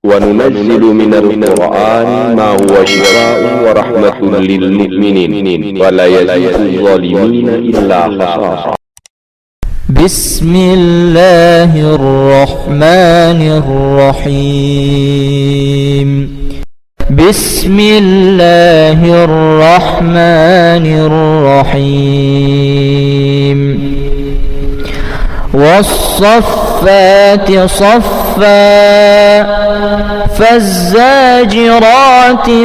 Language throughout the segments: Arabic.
وننزل من القرآن ما هو شفاء ورحمة للمؤمنين ولا يزيد الظالمين إلا خسارا. بسم الله الرحمن الرحيم. بسم الله الرحمن الرحيم. والصفات صفا فالزاجرات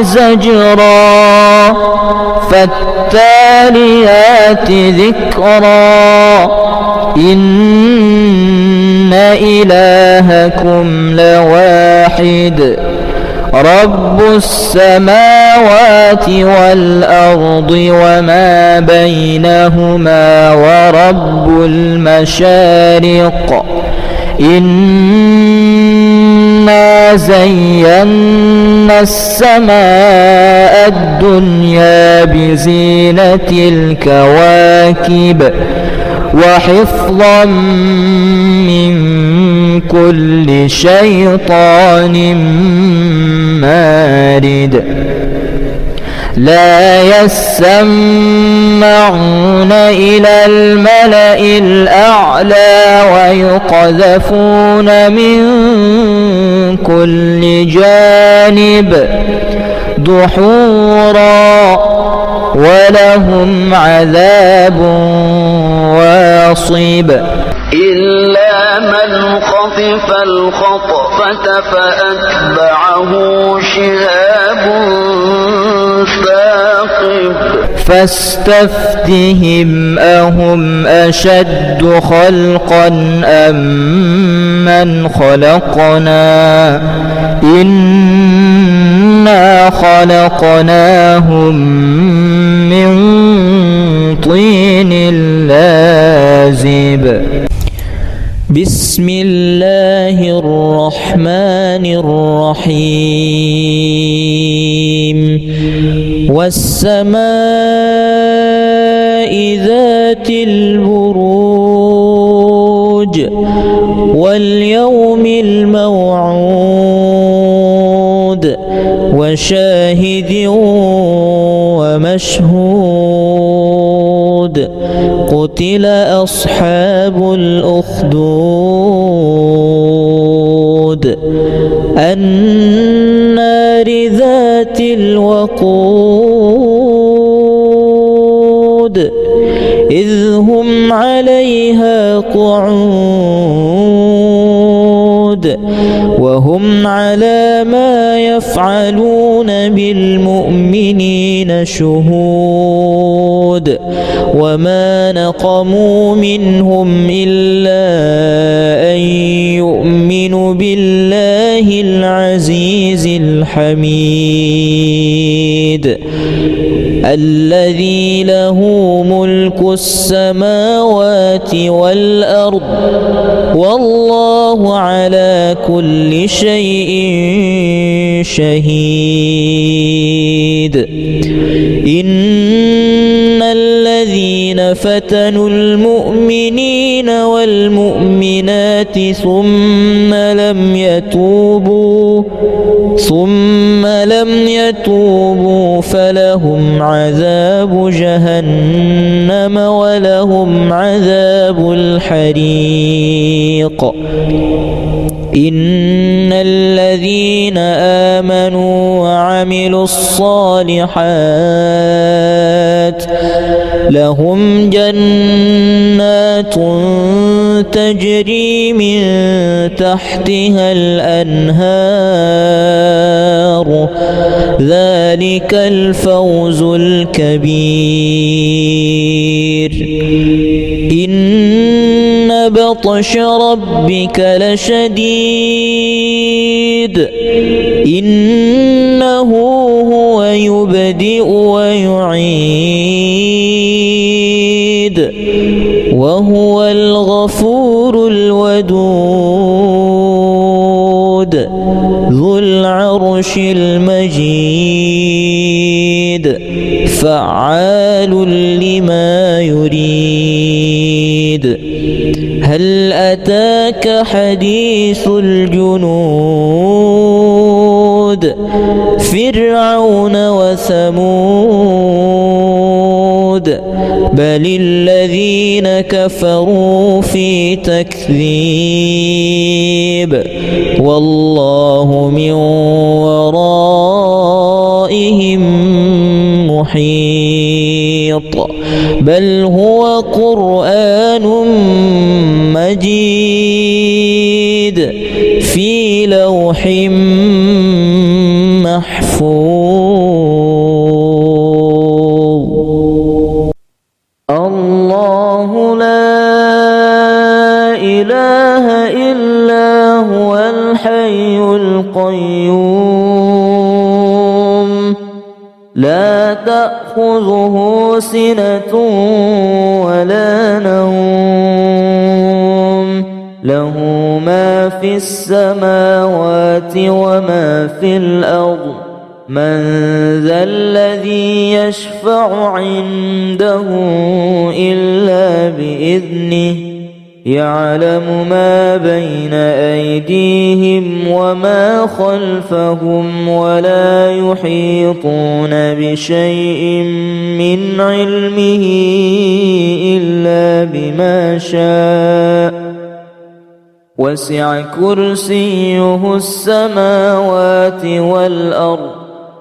زجرا فالتاليات ذكرا إن إلهكم لواحد رب السماوات والأرض وما بينهما ورب المشارق إنا زينا السماء الدنيا بزينة الكواكب وحفظا من كل شيطان مارد لا يسمعون إلى الملأ الأعلى ويقذفون من كل جانب دحورا ولهم عذاب واصب إلا من خطف الخطفة فأتبعه شهاب ثاقب فاستفتهم أهم أشد خلقا أم من خلقنا إنا خلقناهم من طين لازب. بسم الله الرحمن الرحيم. والسماء ذات البروج واليوم الموعود وشاهد ومشهود قتل أصحاب الأخدود النار ذات الوقود إذ هم عليها قعود وهم على ما يفعلون بالمؤمنين شهود وما نقموا منهم إلا أن يؤمنوا بالله العزيز الحميد الذي له ملك السماوات والأرض والله على كل شيء شهيد. إن الذين فتنوا المؤمنين والمؤمنات ثم لم يتوبوا فلهم عذاب جهنم ولهم عذاب الحريق. إن الذين آمنوا وعملوا الصالحات لهم جنات تجري من تحتها الأنهار ذلك الفوز الكبير. إن بطش ربك لشديد إنه هو يبدئ ويعيد وهو الغفور الودود ذو العرش المجيد فعال لما يريد. هل أتاك حديث الجنود فرعون وثمود بل الذين كفروا في تكذيب والله من ورائهم محيط بل هو قرآن مجيد في لوح محفوظ. الله لا إله إلا هو الحي القيوم لا تأخذه سنة ولا نوم له ما في السماوات وما في الأرض من ذا الذي يشفع عنده إلا بإذنه يعلم ما بين أيديهم وما خلفهم ولا يحيطون بشيء من علمه إلا بما شاء وسع كرسيه السماوات والأرض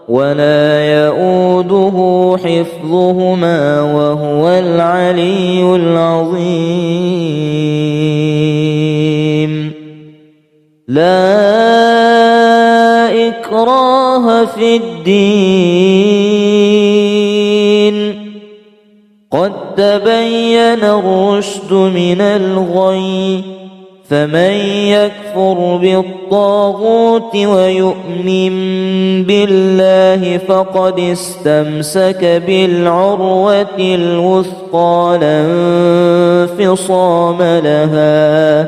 ولا يؤوده حفظهما وهو العلي العظيم. لا إكراه في الدين قد تبين الرشد من الغي فمن يكفر بالطاغوت ويؤمن بالله فقد استمسك بالعروة الوثقى لا انفصام لها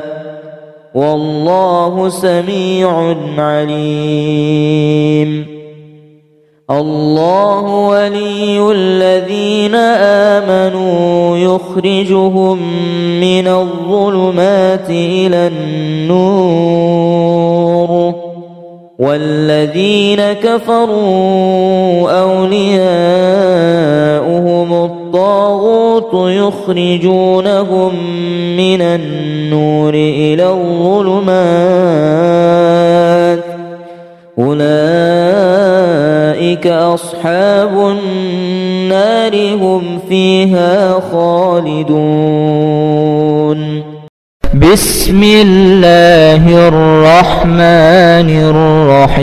والله سميع عليم. الله ولي الذين آمنوا يخرجهم من الظلمات إلى النور والذين كفروا أولياؤهم الطاغوت يخرجونهم من النور إلى الظلمات أولئك أصحاب النار هم فيها خالدون. بسم الله الرحمن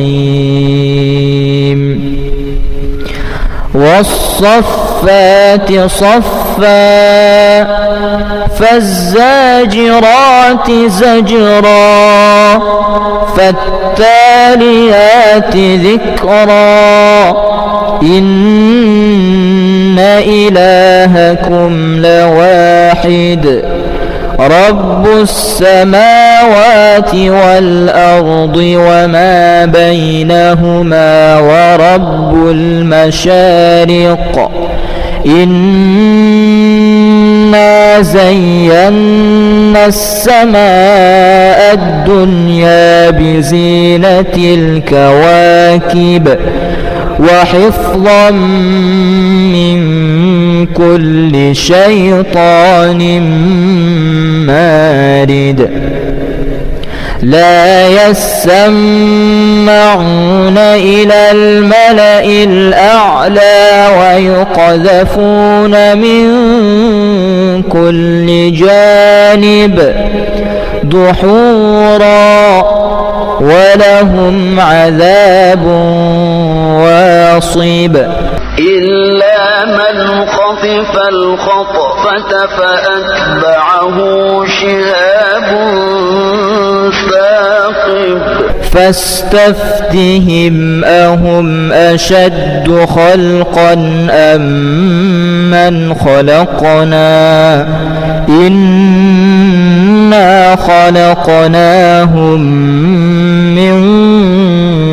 الرحيم والصفات صفا فالزاجرات زجرا فالتاليات ذكرا إن إلهكم لواحد رب السماوات والأرض وما بينهما ورب المشارق إنا زينا السماء الدنيا بزينة الكواكب وحفظا من كل شيطان مارد لا يسمعون إلى الملأ الأعلى ويقذفون من كل جانب دحورا ولهم عذاب واصب إلا من خطف الخطفة فأتبعه شهاب ثاقب فاستفتهم أهم أشد خلقا أم من خلقنا إنا خلقناهم من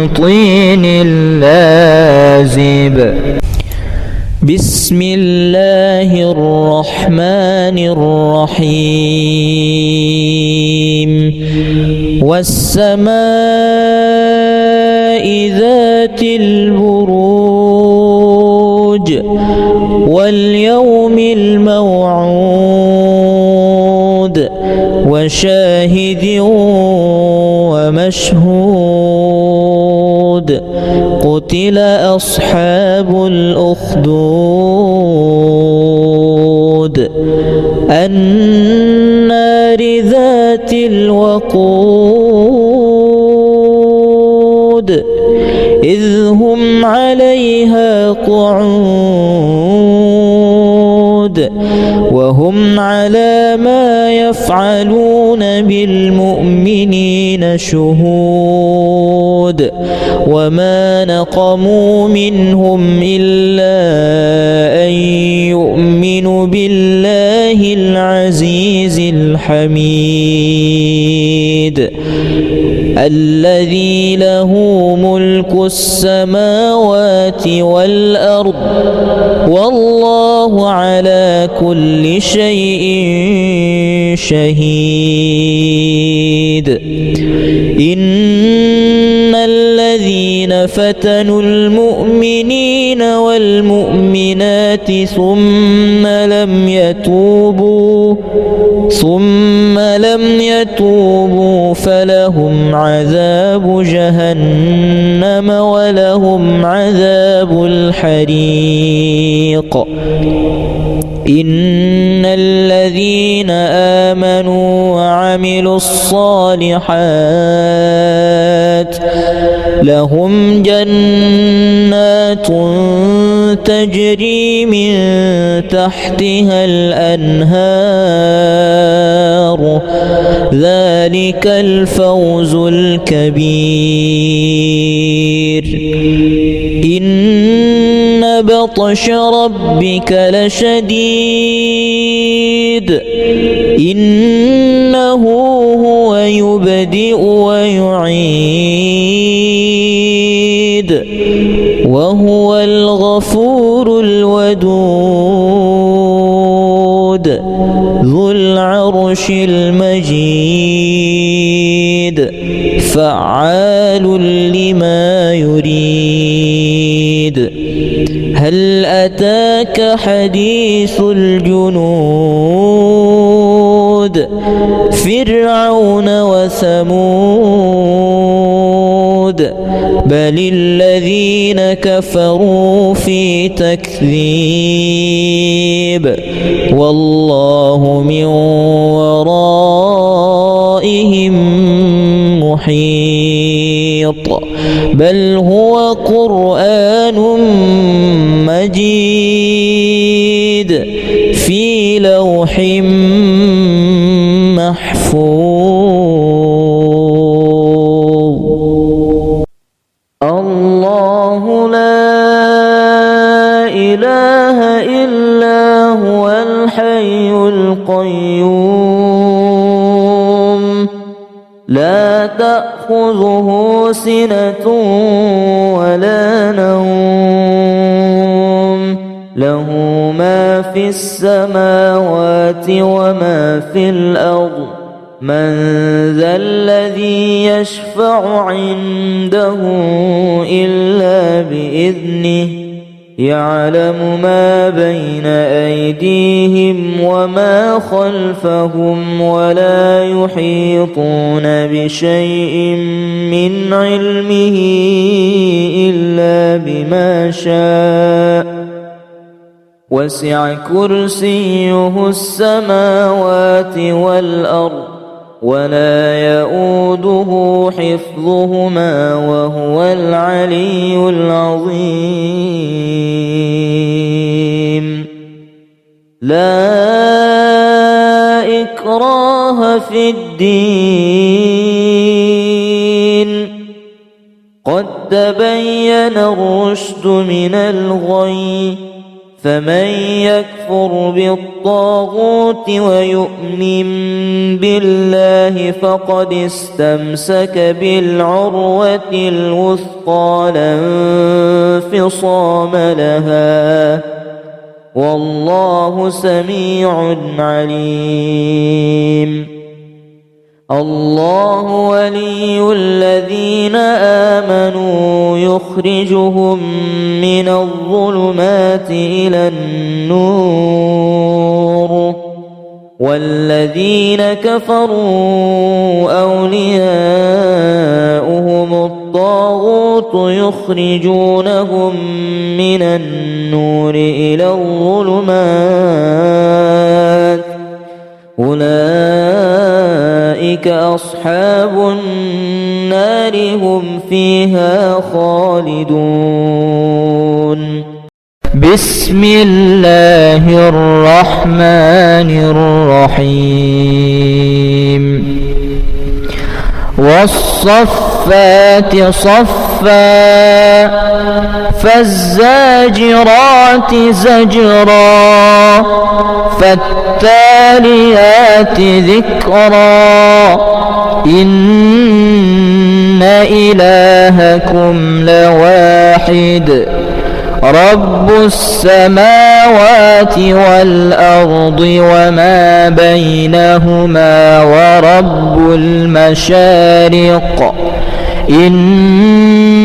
طين لازب. بسم الله الرحمن الرحيم والسماء ذات ذات البروج واليوم الموعود وشاهد ومشهود قتل أصحاب الأخدود النار ذات الوقود إذ هم عليها قعود وهم على ما يفعلون بالمؤمنين شهود وما نقموا منهم إلا أن يؤمنوا بالله العزيز الحميد الذي له ملك السماوات والأرض والله على كل شيء شهيد إن الذين فتنوا المؤمنين والمؤمنات ثم لم يتوبوا فلهم عذاب جهنم ولهم عذاب الحريق إن الذين آمنوا وعملوا الصالحات لهم جنات تجري من تحتها الأنهار ذلك الفوز الكبير إن بطش ربك لشديد إنه هو يبدئ ويعيد وهو الغفور الودود ذو العرش المجيد فعال لما يريد هل أتاك حديث الجنود فرعون وثمود بل الذين كفروا في تكذيب والله من ورائهم محيط بل هو قرآن مجيد في لوح محفوظ الله لا إله إلا هو الحي القيوم لا تأخذه سنة ولا نوم له ما في السماوات وما في الأرض من ذا الذي يشفع عنده إلا بإذنه يعلم ما بين أيديهم وما خلفهم ولا يحيطون بشيء من علمه إلا بما شاء وسع كرسيه السماوات والأرض ولا يؤوده حفظهما وهو العلي العظيم لا إكراه في الدين قد تبين الرشد من الغي فمن يكفر بالطاغوت ويؤمن بالله فقد استمسك بالعروة الوثقى لا انفصام لها والله سميع عليم الله ولي الذين آمنوا يخرجهم من الظلمات إلى النور والذين كفروا أولياؤهم الطاغوت يخرجونهم من النور إلى الظلمات أولئك أصحاب النار هم فيها خالدون. بسم الله الرحمن الرحيم. والصفات صفا فالزاجرات زجرا فالتاليات ذكرا إن إلهكم لواحد رب السماوات والأرض وما بينهما ورب المشارق إنا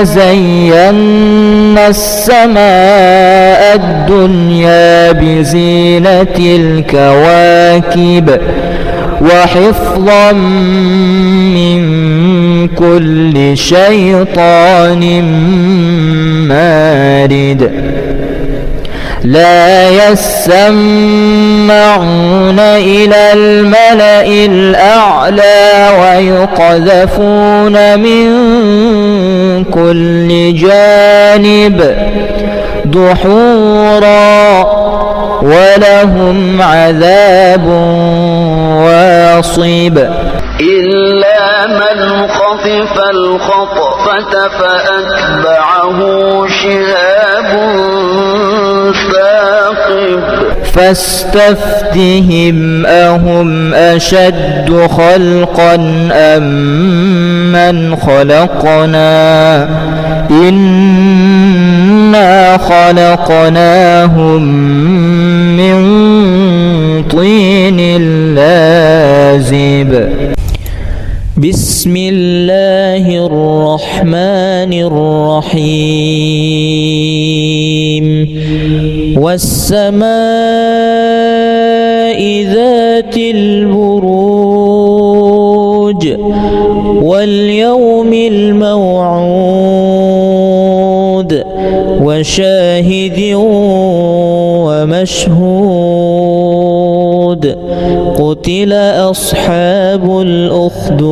زينا السماء الدنيا بزينة الكواكب وحفظا من كل شيطان مارد لا يسمعون إلى الملأ الأعلى ويقذفون من كل جانب دحورا ولهم عذاب واصب إلا من خطف الخطفة فأتبعه شهاب ثاقب فاستفتهم أهم أشد خلقا أم من خلقنا إنا خلقناهم من طين لازب. بسم الله الرحمن الرحيم. والسماء ذات البروج واليوم الموعود وشاهد ومشهود قتل أصحاب الأخدود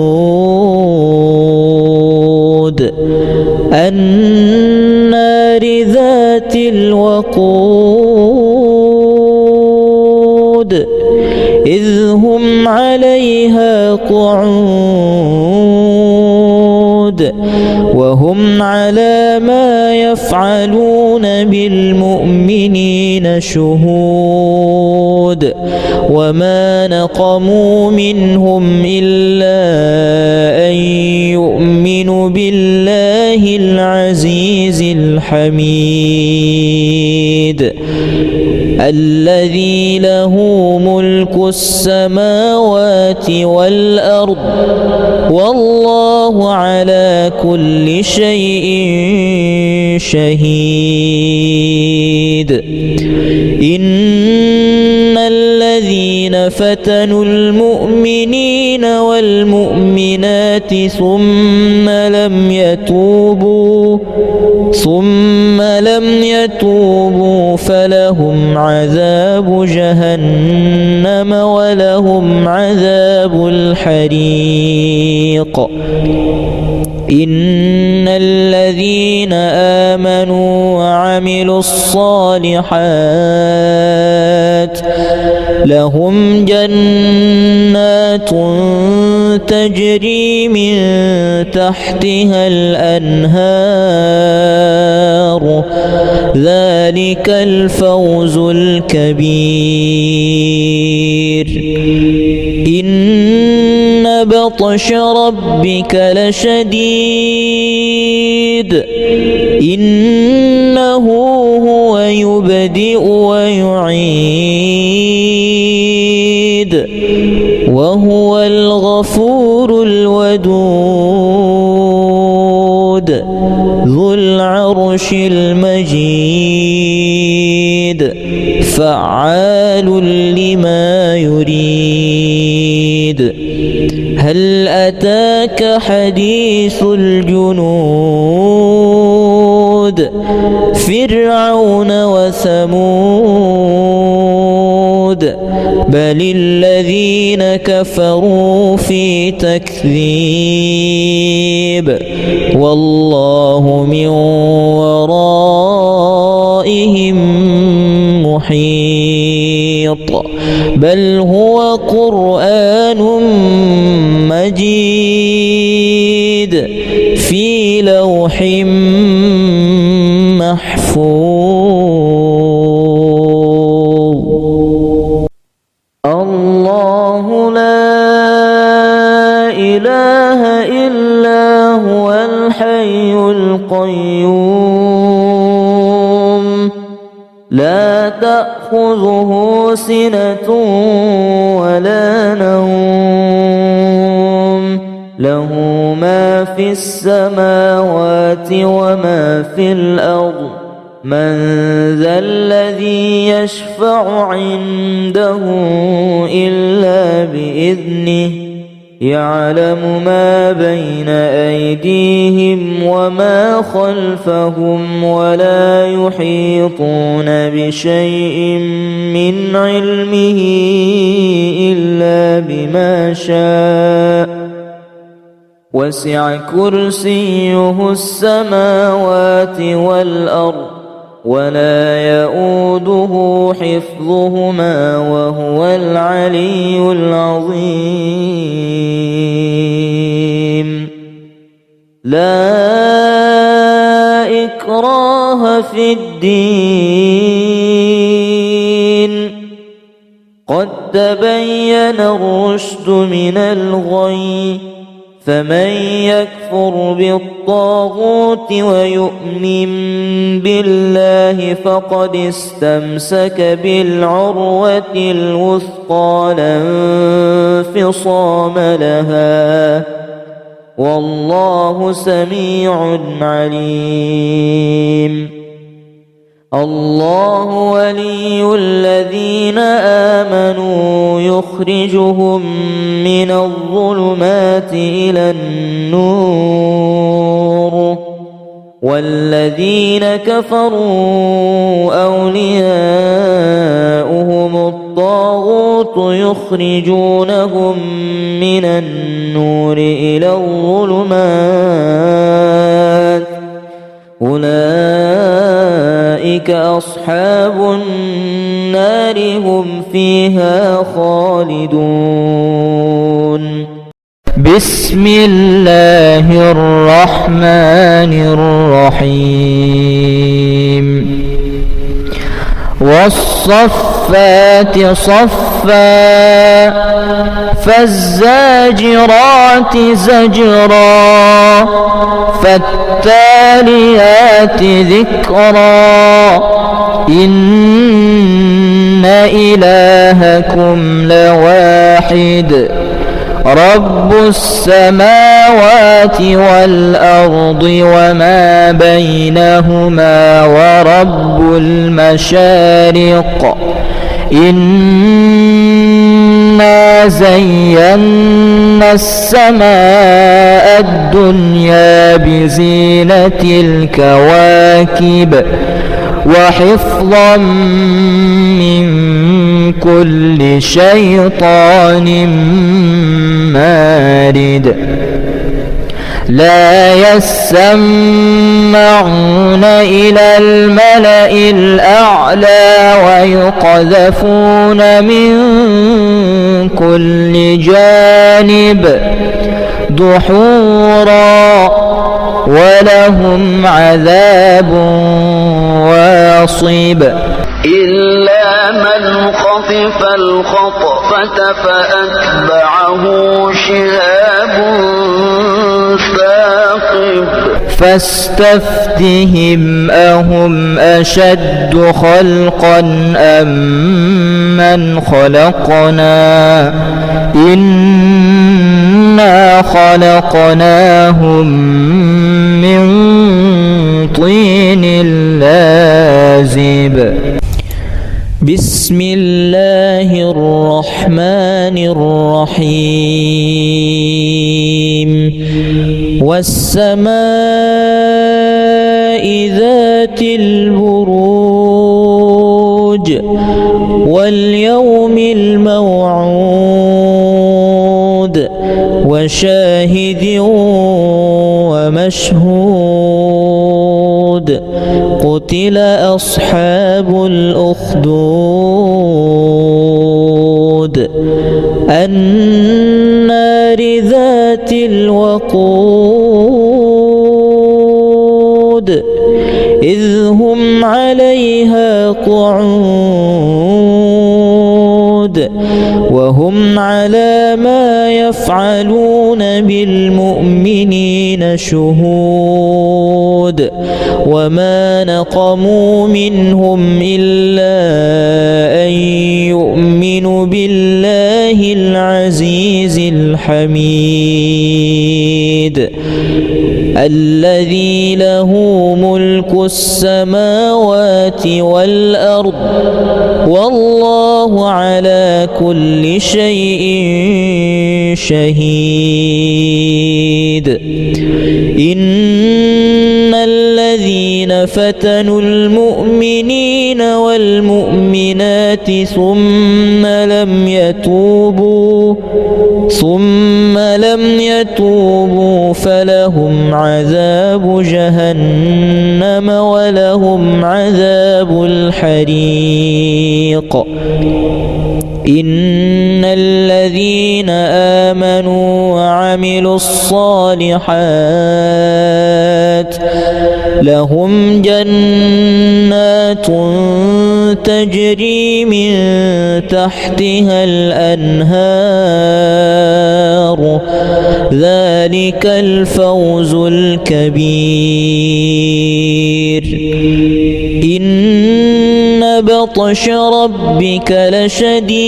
النار ذات الوقود إذ هم عليها قعود وهم على ما يفعلون بالمؤمنين شهود وما نقموا منهم إلا أن يؤمنوا بالله العزيز الحميد الذي له ملك السماوات والأرض والله على كل شيء شهيد. إن الذين فتنوا المؤمنين والمؤمنات ثم لم يتوبوا فلهم عذاب جهنم ولهم عذاب الحريق. إن الذين آمنوا وعملوا الصالحات لهم جنات تجري من تحتها الأنهار ذلك الفوز الكبير. إن بطش ربك لشديد إنه هو يبدئ ويعيد وهو الغفور الودود ذو العرش المجيد فعال لما يريد هل أتاك حديث الجنود فرعون وثمود بل الذين كفروا في تكذيب والله من ورائهم محيط بل هو قرآن مجيد في لوح محفوظ الله لا إله إلا هو الحي القيوم لا تأخذه سنة ولا نوم له ما في السماوات وما في الأرض من ذا الذي يشفع عنده إلا بإذنه يعلم ما بين أيديهم وما خلفهم ولا يحيطون بشيء من علمه إلا بما شاء وسع كرسيه السماوات والأرض ولا يؤوده حفظهما وهو العلي العظيم لا إكراه في الدين قد تبين الرشد من الغي فمن يكفر بالطاغوت ويؤمن بالله فقد استمسك بالعروة الوثقى لا انفصام لها والله سميع عليم الله ولي الذين آمنوا يخرجهم من الظلمات إلى النور والذين كفروا أولياؤهم الطاغوت يخرجونهم من النور إلى الظلمات أولئك أصحاب النار هم فيها خالدون بسم الله الرحمن الرحيم والصفات صفا فالزاجرات زجرا فالتاليات ذكرا إن إلهكم لواحد رب السماوات والأرض وما بينهما ورب المشارق إنا زينا السماء الدنيا بزينة الكواكب وحفظا من كل شيطان مارد لا يسمعون إلى الملأ الأعلى ويقذفون من كل جانب دحورا ولهم عذاب واصب إلا من خطف الخطفة فأتبعه شهاب ثاقب فاستفتهم أهم أشد خلقا أم من خلقنا إن خلقناهم من طين لازب. بسم الله الرحمن الرحيم. والسماء ذات البروج واليوم الموعود وشاهد ومشهود. قتل أصحاب الأخدود النار ذات الوقود إذ هم عليها قعود وهم على ما يفعلون بالمؤمنين شهود. وما نقموا منهم إلا أن يؤمنوا بالله العزيز الحميد الذي له ملك السماوات والأرض والله على كل شيء شهيد. إن الذين فتنوا المؤمنين والمؤمنات ثم لم يتوبوا فلهم عذاب جهنم ولهم عذاب الحريق. إن الذين آمنوا وعملوا الصالحات لهم جنات تجري من تحتها الأنهار ذلك الفوز الكبير. إن بطش ربك لشديد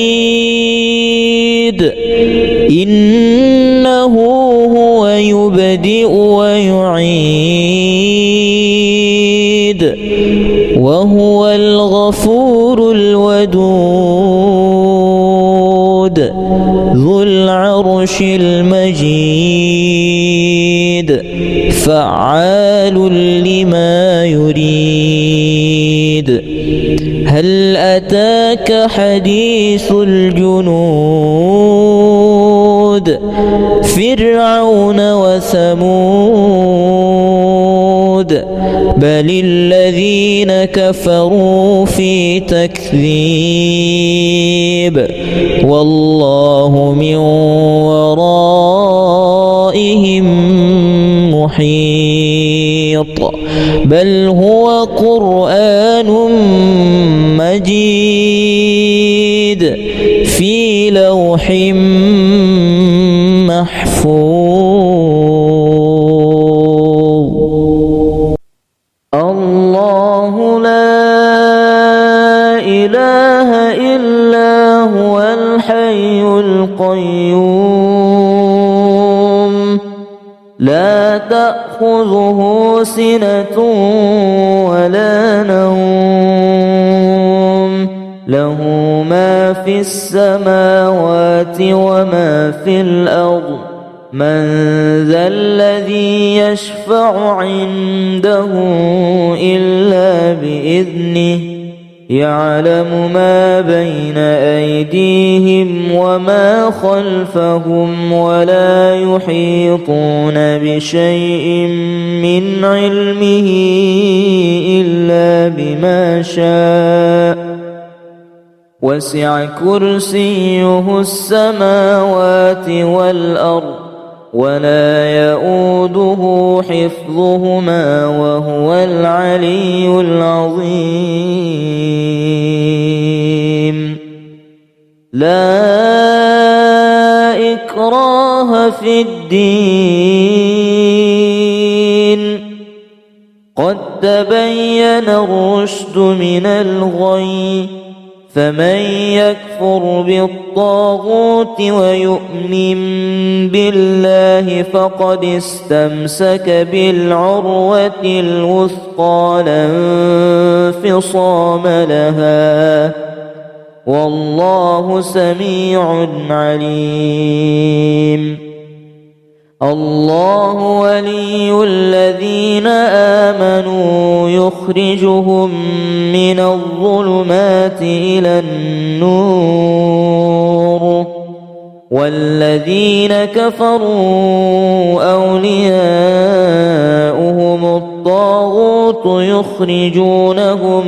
إنه هو يبدئ ويعيد وهو الغفور الودود ذو العرش المجيد فعال لما يريد. هل أتاك حديث الجنود فرعون وثمود بل الذين كفروا في تكذيب والله من ورائهم محيط. بل هو قرآن مجيد في لوح محفوظ. الله لا إله إلا هو الحي القيوم لا تأخذه سنة ولا نوم له ما في السماوات وما في الأرض. من ذا الذي يشفع عنده إلا بإذنه يعلم ما بين أيديهم وما خلفهم ولا يحيطون بشيء من علمه إلا بما شاء وسع كرسيه السماوات والأرض ولا يؤوده حفظهما وهو العلي العظيم. لا إكراه في الدين قد تبين الرشد من الغي فمن يكفر بالطاغوت ويؤمن بالله فقد استمسك بالعروة الوثقى لا انفصام لها والله سميع عليم. الله ولي الذين آمنوا يخرجهم من الظلمات إلى النور والذين كفروا أولياؤهم الطاغوت يخرجونهم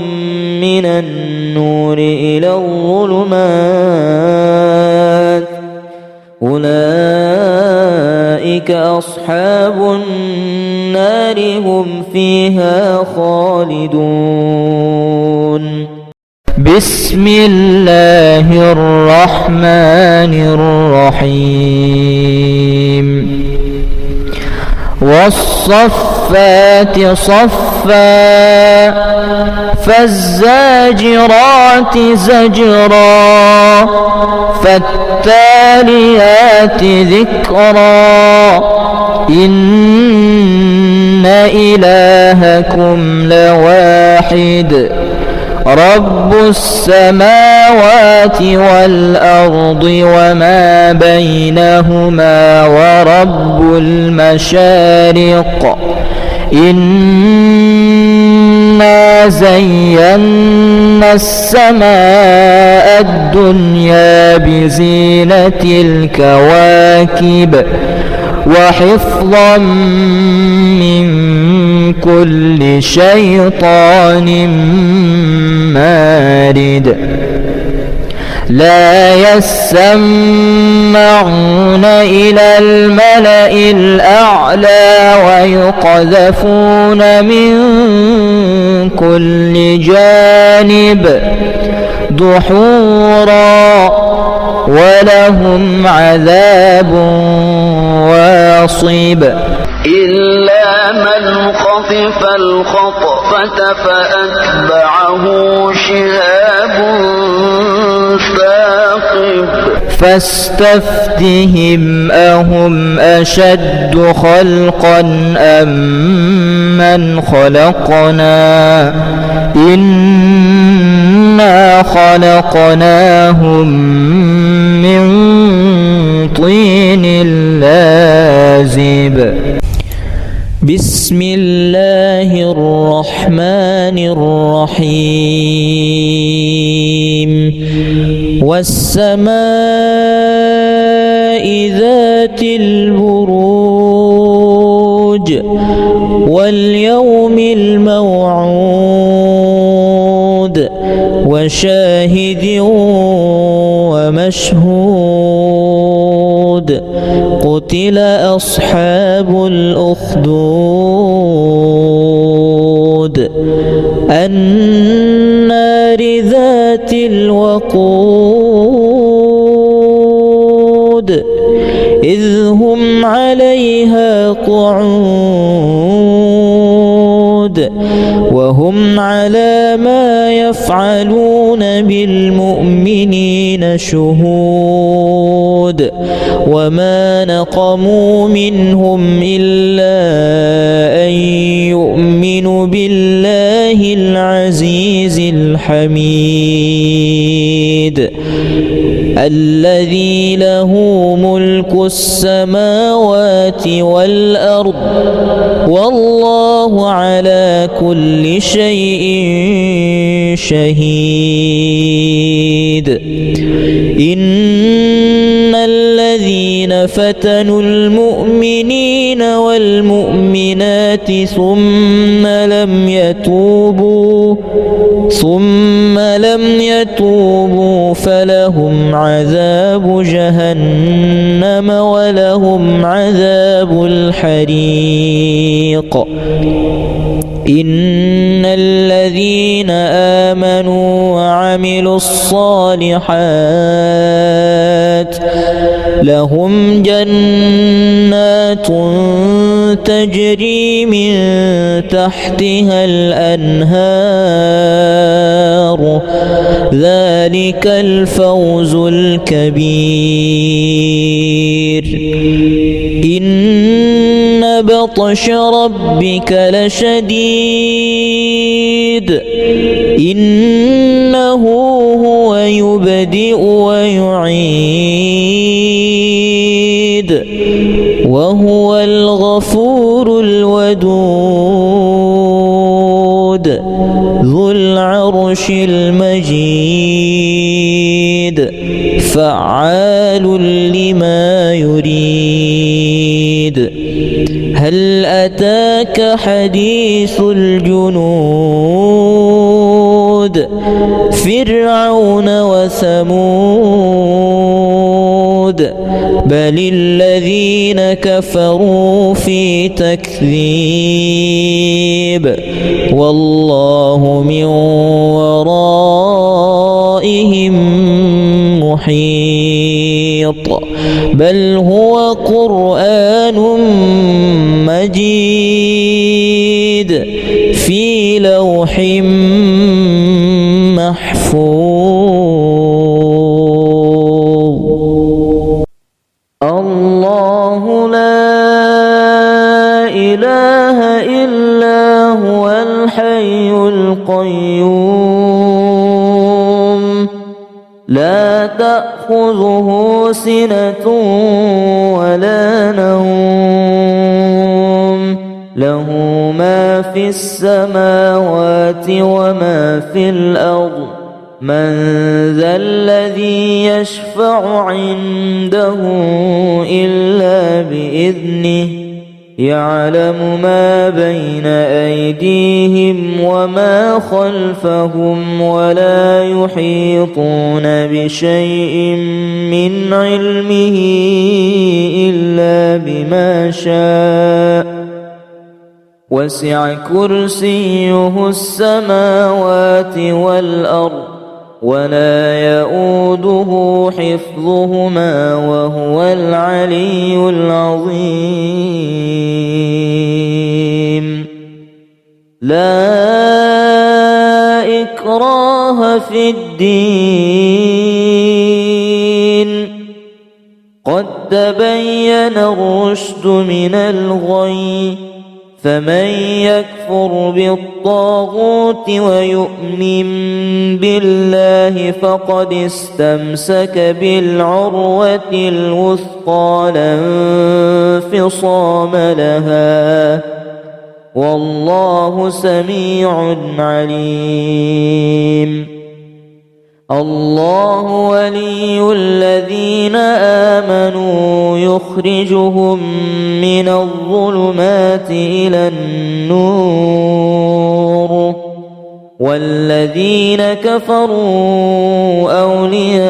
من النور إلى الظلمات أولئك أصحاب النار هم فيها خالدون. بسم الله الرحمن الرحيم. والصفات صفا فالزاجرات زجرا فالتاليات ذكرا إن إلهكم لواحد رب السماوات والأرض وما بينهما ورب المشارق إنا زينا السماء الدنيا بزينة الكواكب وحفظا من كل شيطان مارد لا يسمعون إلى الملأ الأعلى ويقذفون من كل جانب دحورا ولهم عذاب واصب إلا من خطف الخطفة فأتبعه شهاب ثاقب فاستفتهم أهم أشد خلقا أم من خلقنا إنا خلقناهم من طين لازب. بسم الله الرحمن الرحيم. والسماء ذات البروج واليوم الموعود وشاهد ومشهود قتل أصحاب الأخدود النار ذات الوقود إذ هم عليها قعود وهم على ما يفعلون بالمؤمنين شهود وما نقموا منهم إلا أن يؤمنوا بالله العزيز الحميد الذي له ملك السماوات والأرض والله على كل شيء شهيد. إن الذين فتنوا المؤمنين والمؤمنات ثم لم يتوبوا فلهم عذاب جهنم ولهم عذاب الحريق. إن الذين آمنوا وعملوا الصالحات لهم جنات تجري من تحتها الأنهار ذلك الفوز الكبير إن بطش ربك لشديد إنه هو يبدئ ويعيد وهو الغفور الودود ذو العرش المجيد فعال لما يريد هل أتاك حديث الجنود فرعون وثمود بل الذين كفروا في تكذيب والله من ورائهم محيط بل هو قرآن مجيد في لوح محفوظ الله لا إله إلا هو الحي القيوم لا تأخذه سنة ولا نوم له ما في السماوات وما في الأرض من ذا الذي يشفع عنده إلا بإذنه يعلم ما بين أيديهم وما خلفهم ولا يحيطون بشيء من علمه إلا بما شاء وسع كرسيه السماوات والأرض ولا يؤوده حفظهما وهو العلي العظيم لا إكراه في الدين قد تبين الرشد من الغي فمن يكفر بالطاغوت ويؤمن بالله فقد استمسك بالعروة الوثقى لا انفصام لها والله سميع عليم الله ولي الذين آمنوا يخرجهم من الظلمات إلى النور والذين كفروا أولياؤهم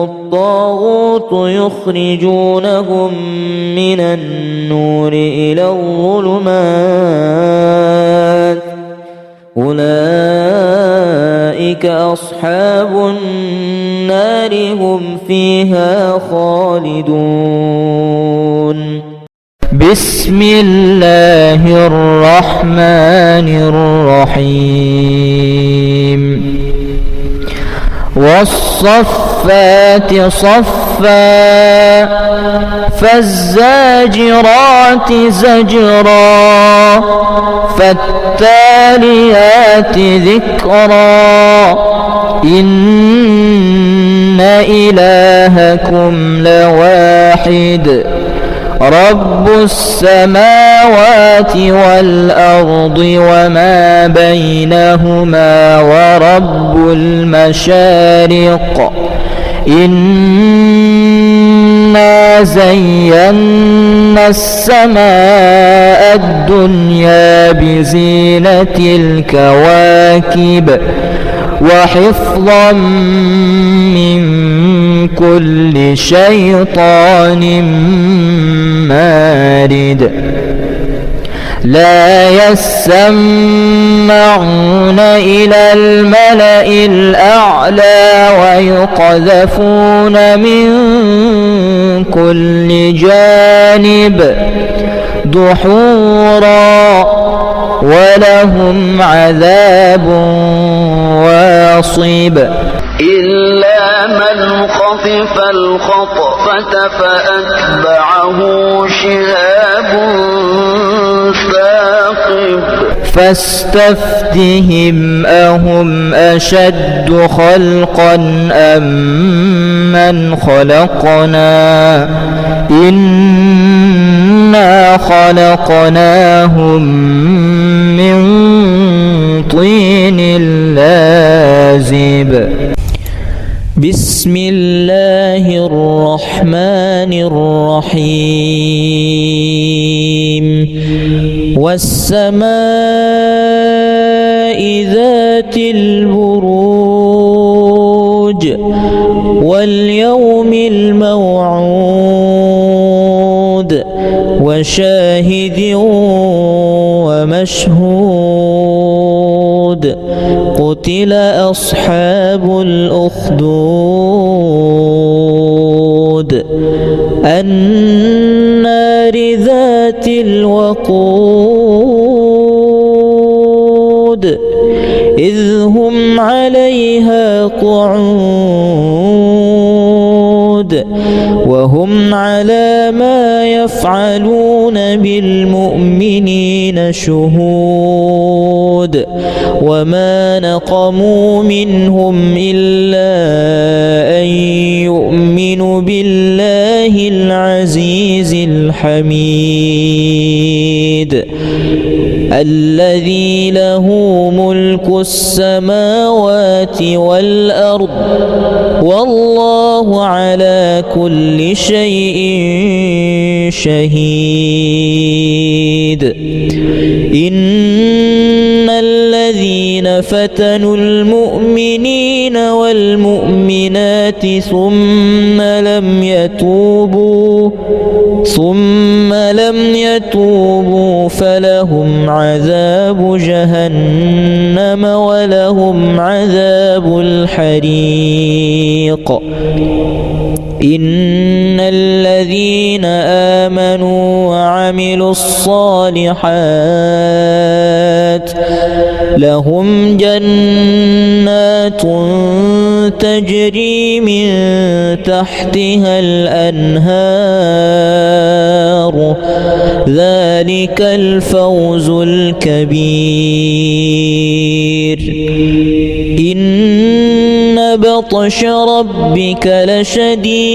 الطاغوت يخرجونهم من النور إلى الظلمات أولئك أصحاب النار هم فيها خالدون بسم الله الرحمن الرحيم والصفات صفا فالزاجرات زجرا فالتاليات ذكرا إن إلهكم لواحد رب السماوات والأرض وما بينهما ورب المشارق إنا زينا السماء الدنيا بزينة الكواكب وحفظا من كل شيطان مارد لا يسمعون إلى الملأ الأعلى ويقذفون من كل جانب دحورا ولهم عذاب واصب إلا من خطف الخطفة فأتبعه شهاب ثاقب فاستفتهم أهم أشد خلقا أم من خلقنا إنا خلقناهم من طين لازب بسم الله الرحمن الرحيم والسماء ذات البروج واليوم الموعود وشاهد ومشهود قتل أصحاب الأخدود النار ذات الوقود إذ هم عليها قعود وهم على ما يفعلون بالمؤمنين شهود وما نقموا منهم إلا أن يؤمنوا بالله العزيز الحميد الذي له ملك السماوات والأرض والله على كل شيء شهيد إن الذين فتنوا المؤمنين والمؤمنات ثم لم يتوبوا فلهم عذاب جهنم ولهم عذاب الحريق إن الذين آمنوا وعملوا الصالحات لهم جنات تجري من تحتها الأنهار ذلك الفوز الكبير إن بطش ربك لشديد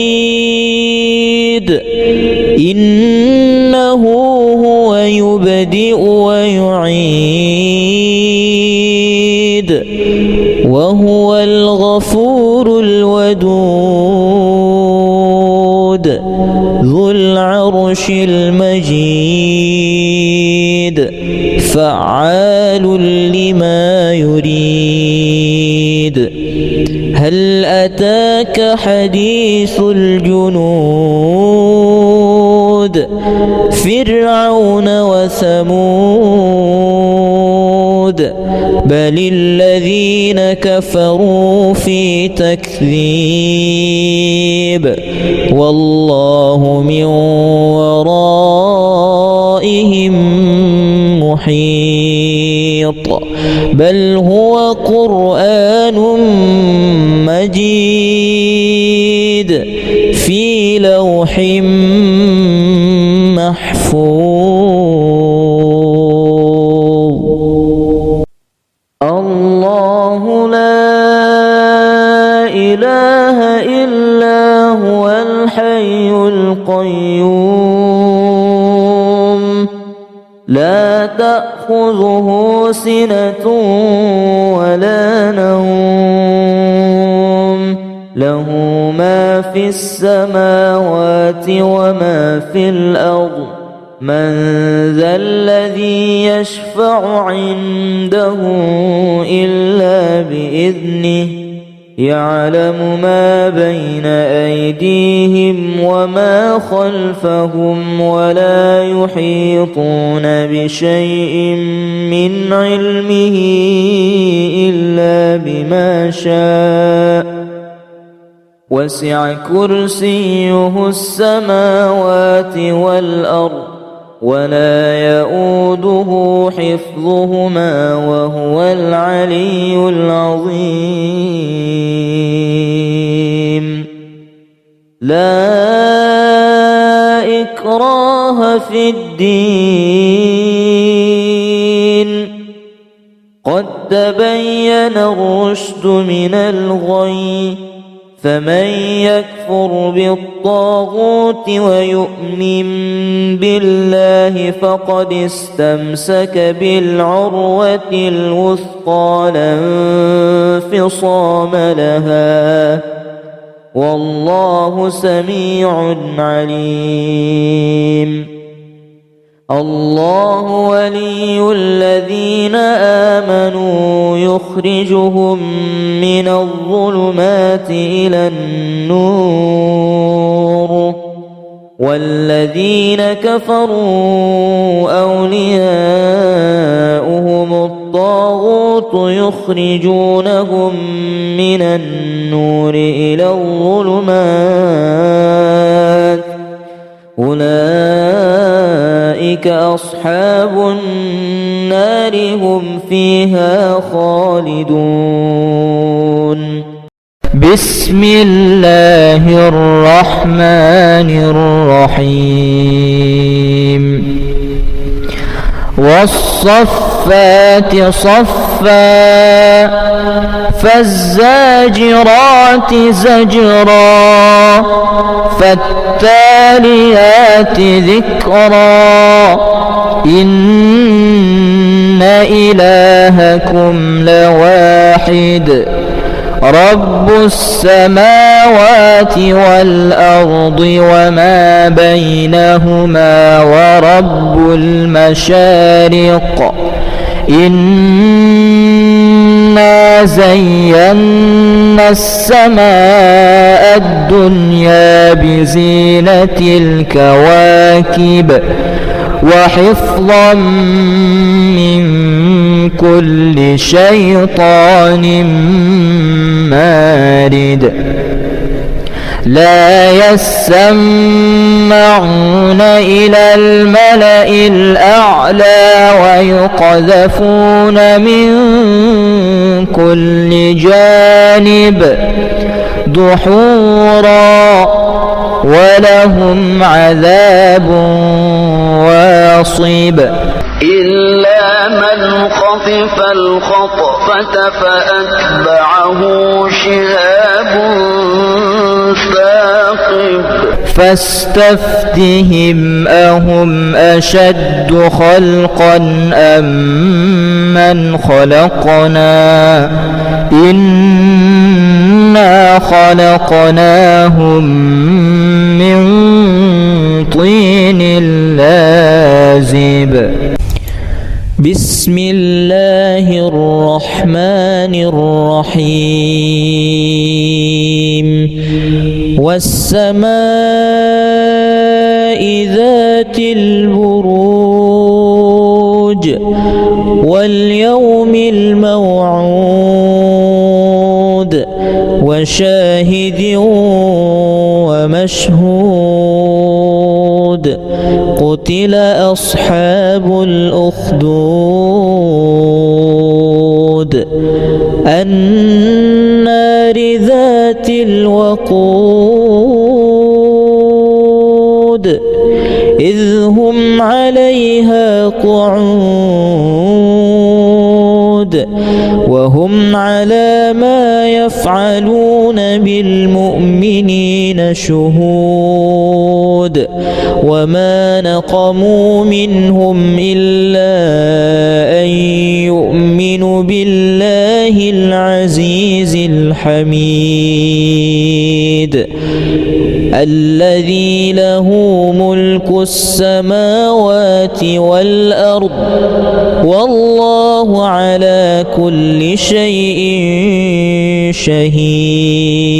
إنه هو يبدئ ويعيد وهو الغفور الودود ذو العرش المجيد فعال لما يريد هل أتاك حديث الجنود فرعون وثمود بل الذين كفروا في تكذيب والله من ورائهم محيط بل هو قرآن مجيد في لوح محفوظ الله لا إله إلا هو الحي القيوم لا تأخذه سنة ولا نوم له ما في السماوات وما في الأرض من ذا الذي يشفع عنده إلا بإذنه يعلم ما بين أيديهم وما خلفهم ولا يحيطون بشيء من علمه إلا بما شاء وسع كرسيه السماوات والأرض ولا يؤوده حفظهما وهو العلي العظيم لا إكراه في الدين قد تبين الرشد من الغي فمن يكفر بالطاغوت ويؤمن بالله فقد استمسك بالعروة الوثقى لا انفصام لها والله سميع عليم الله ولي الذين آمنوا يخرجهم من الظلمات إلى النور والذين كفروا أولياؤهم الطاغوت يخرجونهم من النور إلى الظلمات أولئك أصحاب النار هم فيها خالدون بسم الله الرحمن الرحيم والصفات صفا فالزاجرات زجرا فالتاليات ذكرا إن إلهكم لواحد رب السماوات والأرض وما بينهما ورب المشارق إنا زينا السماء الدنيا بزينة الكواكب وحفظا من كل شيطان مارد لا يسمعون إلى الملأ الأعلى ويقذفون من كل جانب دحورا ولهم عذاب واصب إلا من خطف الخطفة فأتبعه شهاب ثاقب فاستفتهم أهم أشد خلقا أم من خلقنا إنا خلقناهم من طين لازب بسم الله الرحمن الرحيم والسماء ذات البروج واليوم الموعود وشاهد ومشهود قتل أصحاب الأخدود النار ذات الوقود إذ هم عليها قعود وهم على ما يفعلون بالمؤمنين شهود وما نقموا منهم إلا أن يؤمنوا بالله العزيز الحميد الذي له ملك السماوات والأرض والله على كل شيء شهيد.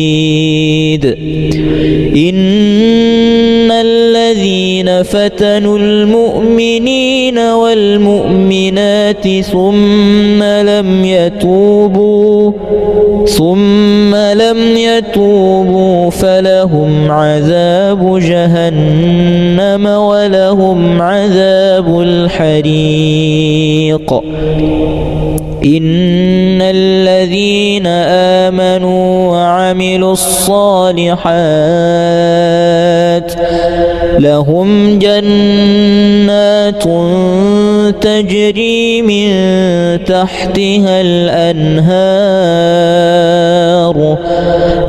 إن الذين فتنوا المؤمنين والمؤمنات ثم لم يتوبوا فلهم عذاب جهنم ولهم عذاب الحريق. إن الذين آمنوا وعملوا الصالحات لهم جنات تجري من تحتها الأنهار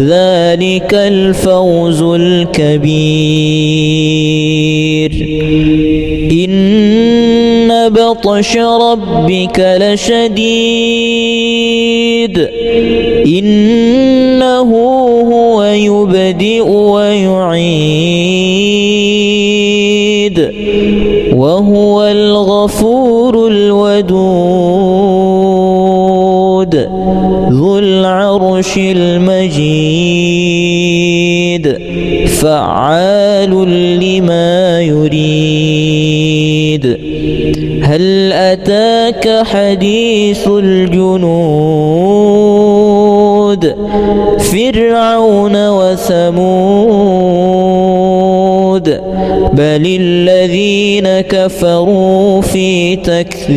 ذلك الفوز الكبير. إن بطش ربك لشديد إنه هو يبدئ ويعيد وهو الغفور الودود ذو العرش المجيد فعال لما يريد. هل أتاك حديث الجنود فرعون وثمود بل الذين كفروا في تكذيب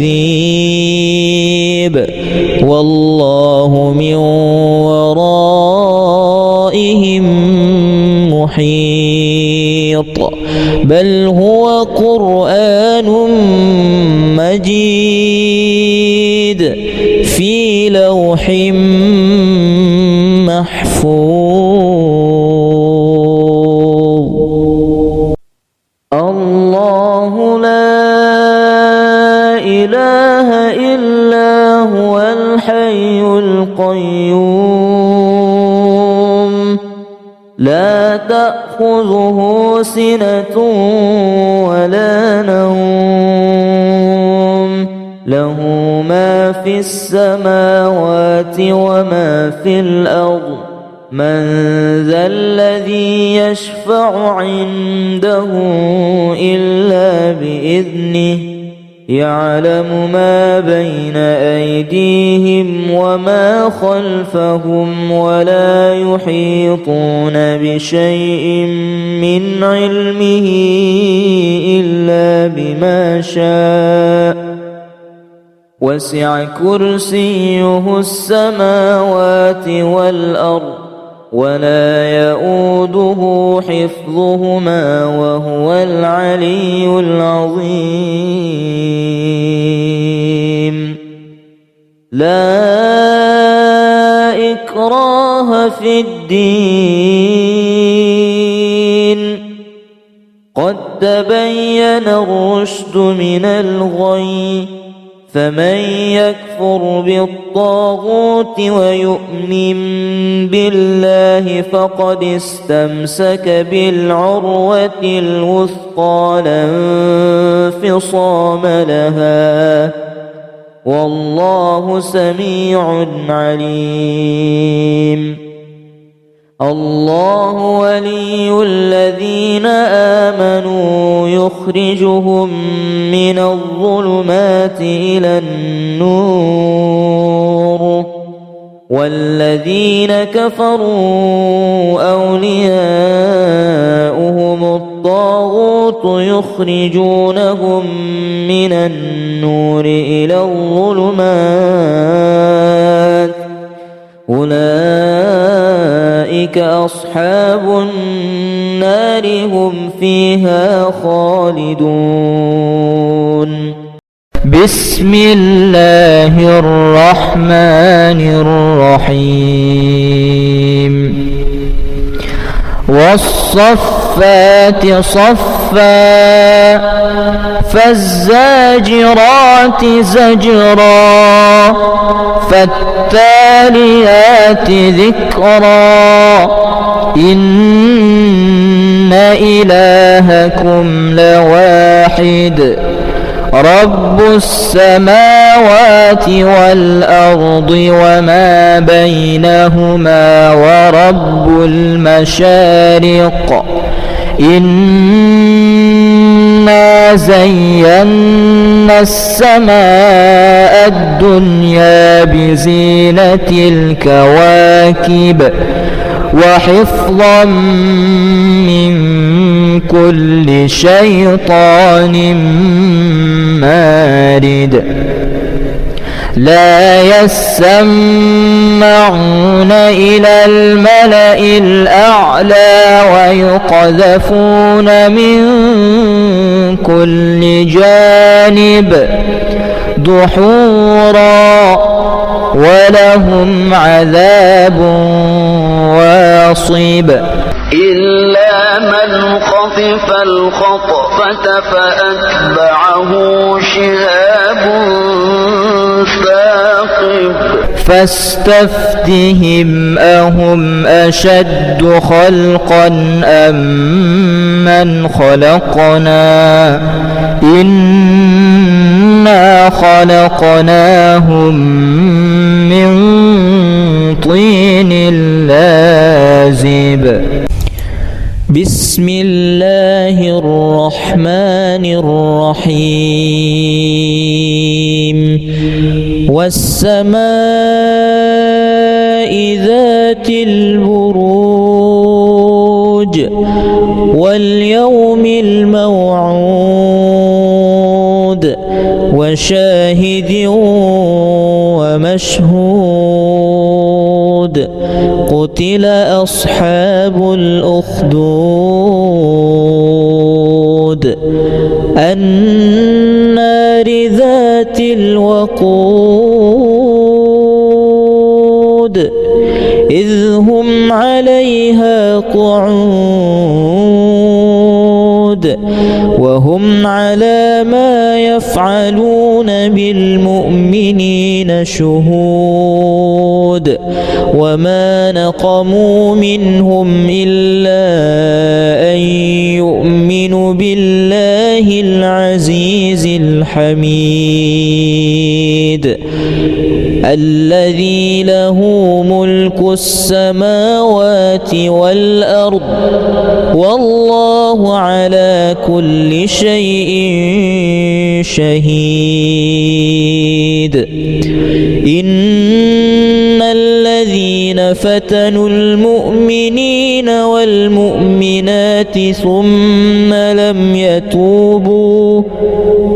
والله من ورائهم محيط. بل هو قرآن مجيد في لوح محفوظ. الله لا إله إلا هو الحي القيوم لا تأخذه سنة ولا نوم له ما في السماوات وما في الأرض من ذا الذي يشفع عنده إلا بإذنه يعلم ما بين أيديهم وما خلفهم ولا يحيطون بشيء من علمه إلا بما شاء وسع كرسيه السماوات والأرض ولا يؤوده حفظهما وهو العلي العظيم. لا إكراه في الدين قد تبين الرشد من الغي فمن يكفر بالطاغوت ويؤمن بالله فقد استمسك بالعروة الوثقى لا انفصام لها والله سميع عليم. الله ولي الذين آمنوا يخرجهم من الظلمات إلى النور والذين كفروا أولياؤهم الطاغوت يخرجونهم من النور إلى الظلمات أولئك أصحاب النار هم فيها خالدون. بسم الله الرحمن الرحيم. والصفات صفا فالزاجرات زجرا فالتاليات ذكرا إن إلهكم لواحد رب السماوات والأرض وما بينهما ورب المشارق إنا زينا السماء الدنيا بزينة الكواكب وحفظا من كل شيطان مارد لا يسمعون إلى الملأ الأعلى ويقذفون من كل جانب دحورا ولهم عذاب واصب إلا من خطف الخطفة فأتبعه شهاب ثاقب فاستفتهم أهم أشد خلقا أم من خلقنا إنا خلقناهم من طين لازب بسم الله الرحمن الرحيم والسماء ذات البروج واليوم الموعود وشاهد ومشهود قتل أصحاب الأخدود النار ذات الوقود إذ هم عليها قعود وهم على ما يفعلون بالمؤمنين شهود وما نقموا منهم إلا أن يؤمنوا بالله العزيز الحميد الذي له ملك السماوات والأرض والله على كل شيء شهيد إن الذين فتنوا المؤمنين والمؤمنات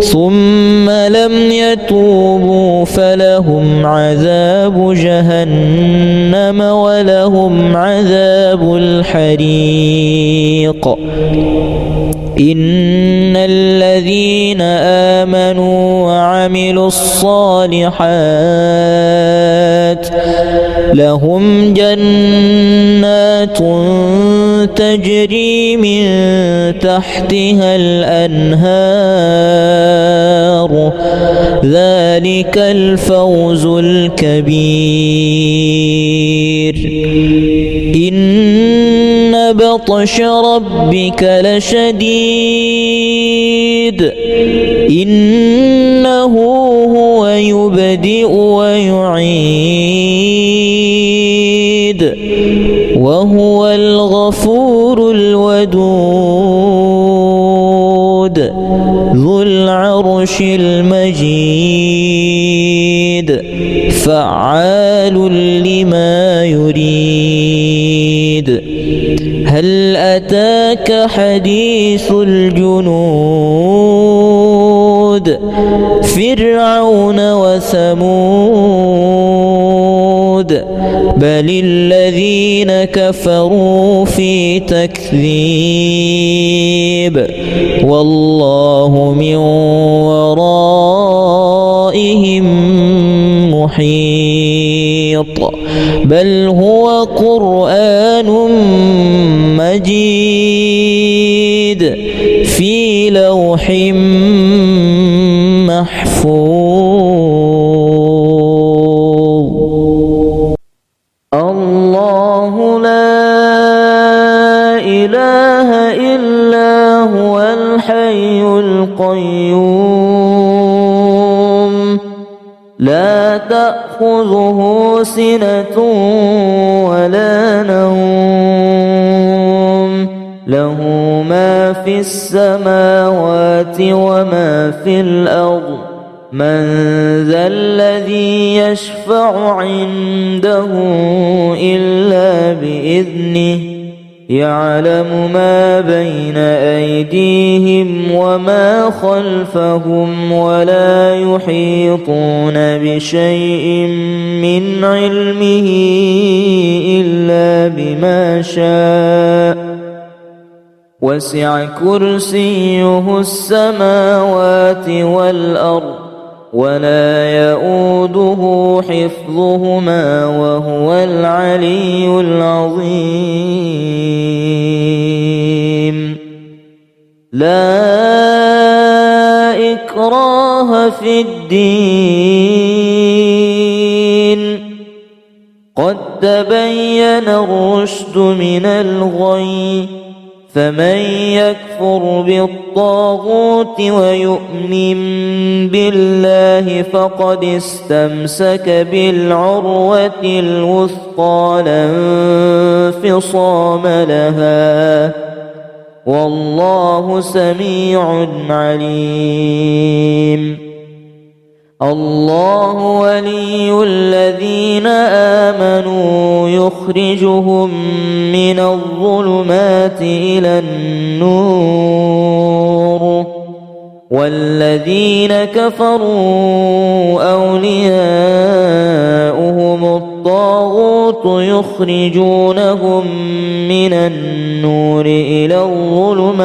ثم لم يتوبوا فلهم عذاب جهنم ولهم عذاب الحريق إن الذين آمنوا وعملوا الصالحات لهم جنات تجري من تحتها الأنهار ذلك الفوز الكبير إن بطش ربك لشديد إنه هو يبدئ ويعيد وهو الغفور الودود ذو العرش المجيد فعال لما يريد هل أتاك حديث الجنود فرعون وثمود بل الذين كفروا في تكذيب والله من ورائهم محيط بل هو قرآن مجيد في لوح محفوظ الله لا إله إلا هو لا تأخذه سنة ولا نوم له ما في السماوات وما في الأرض من ذا الذي يشفع عنده إلا بإذنه يعلم ما بين أيديهم وما خلفهم ولا يحيطون بشيء من علمه إلا بما شاء وسع كرسيه السماوات والأرض ولا يؤوده حفظهما وهو العلي العظيم لا إكراه في الدين قد تبين الرشد من الغي فمن يكفر بالطاغوت ويؤمن بالله فقد استمسك بالعروة الوثقى لا انفصام لها والله سميع عليم الله ولي الذين آمنوا يخرجهم من الظلمات إلى النور والذين كفروا أولياؤهم الطاغوت يخرجونهم من النور إلى الظلمات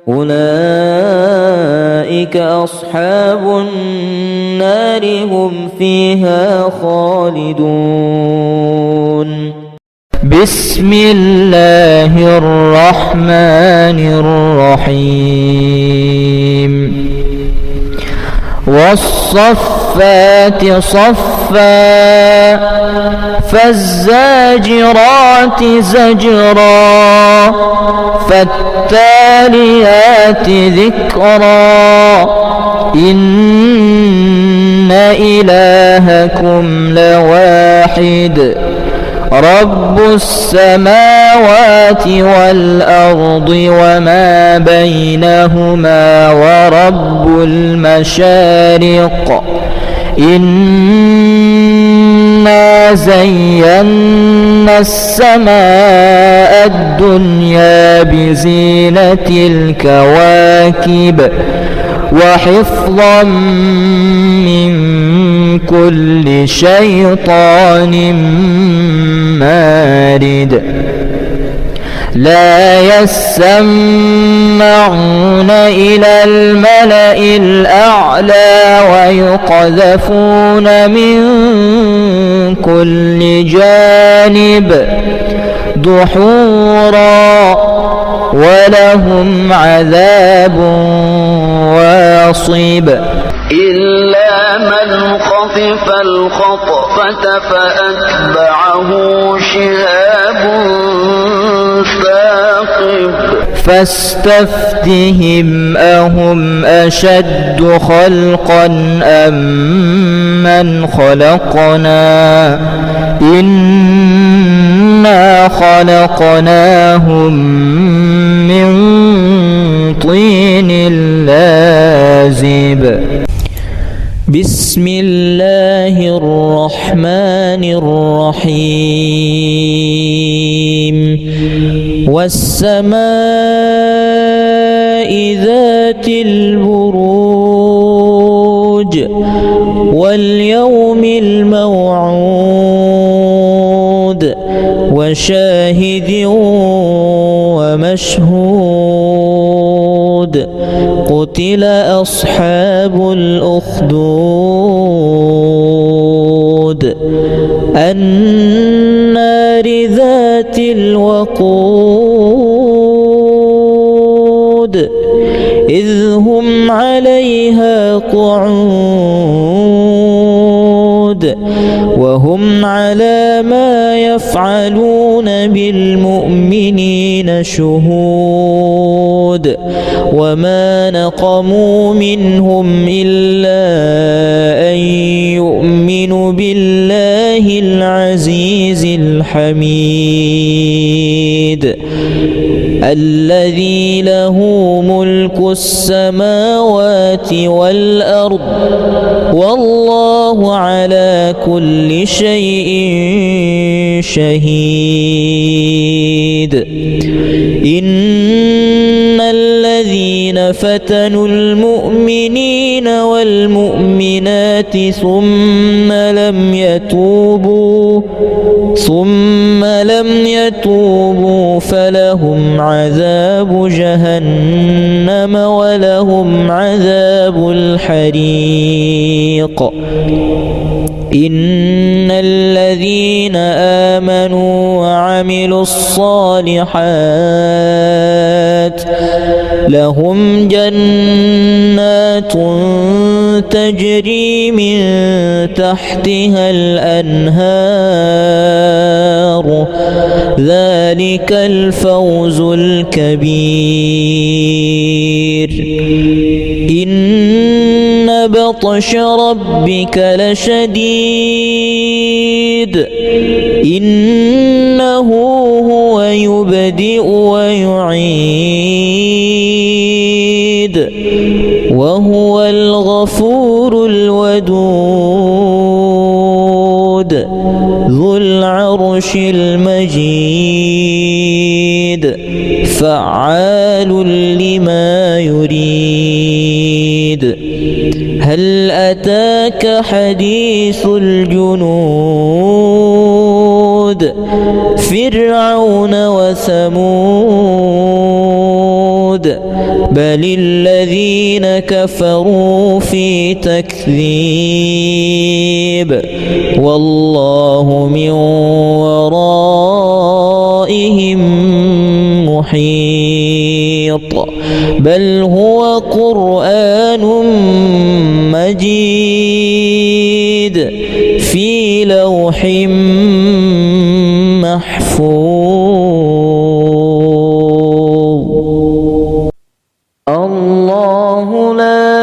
أولئك أصحاب النار هم فيها خالدون بسم الله الرحمن الرحيم والصفات صفا فالزاجرات زجرا فالتاليات ذكرا إن إلهكم لواحد رب السماوات والأرض وما بينهما ورب المشارق إنا زينا السماء الدنيا بزينة الكواكب وحفظا من كل شيطان مارد لا يسمعون إلى الملأ الأعلى ويقذفون من كل جانب دحورا ولهم عذاب واصب إلا من خطف الخطفة فأتبعه شهاب ثاقب فاستفتهم أهم أشد خلقا أم من خلقنا إنا خلقناهم من طين لازب بسم الله الرحمن الرحيم والسماء ذات البروج واليوم الموعود وشاهد ومشهود قتل أصحاب الأخدود النار ذات الوقود إذ هم عليها قعود وهم على ما يفعلون بالمؤمنين شهود وما نقموا منهم إلا أن يؤمنوا بالله العزيز الحميد الذي له ملك السماوات والأرض والله على كل شيء شهيد إن الذين فتنوا المؤمنين والمؤمنات ثم لم يتوبوا فلهم عذاب جهنم ولهم عذاب الحريق إن الذين آمنوا وعملوا الصالحات لهم جنات تجري من تحتها الأنهار ذلك الفوز الكبير إن بطش ربك لشديد إنه هو يبدئ ويعيد وهو الغفور الودود ذو العرش المجيد فعال لما يريد هل أتاك حديث الجنود فرعون وثمود بل الذين كفروا في تكذيب والله من ورائهم محيط بل هو قرآن مجيد في لوح محفوظ الله لا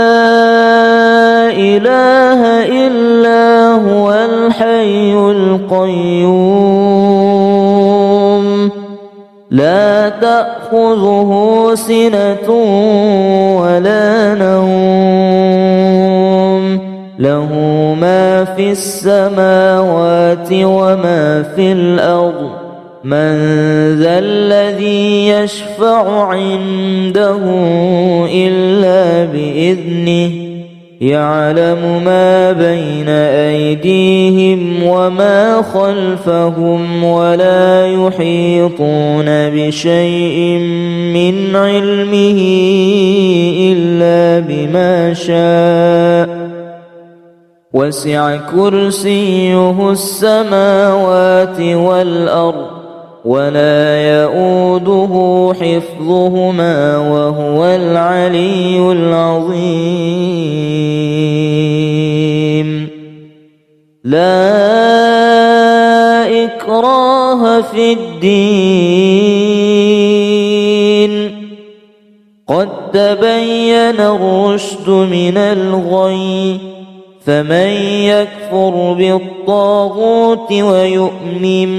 إله إلا هو الحي القيوم لا تأخذه سنة ولا نوم له ما في السماوات وما في الأرض من ذا الذي يشفع عنده إلا بإذنه يعلم ما بين أيديهم وما خلفهم ولا يحيطون بشيء من علمه إلا بما شاء وسع كرسيه السماوات والأرض ولا يؤوده حفظهما وهو العلي العظيم لا إكراه في الدين قد تبين الرشد من الغي فمن يكفر بالطاغوت ويؤمن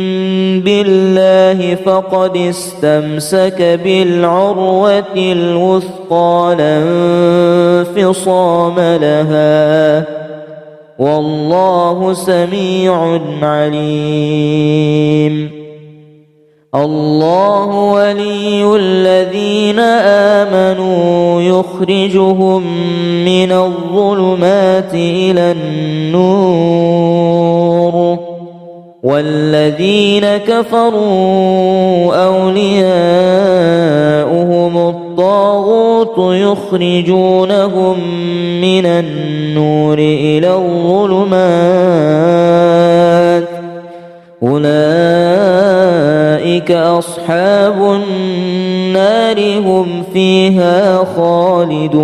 بالله فقد استمسك بالعروة الوثقى لا انفصام لها والله سميع عليم الله ولي الذين آمنوا يخرجهم من الظلمات إلى النور والذين كفروا أولياؤهم الطاغوت يخرجونهم من النور إلى الظلمات أولئك أصحاب النار النار هم فيها خالدون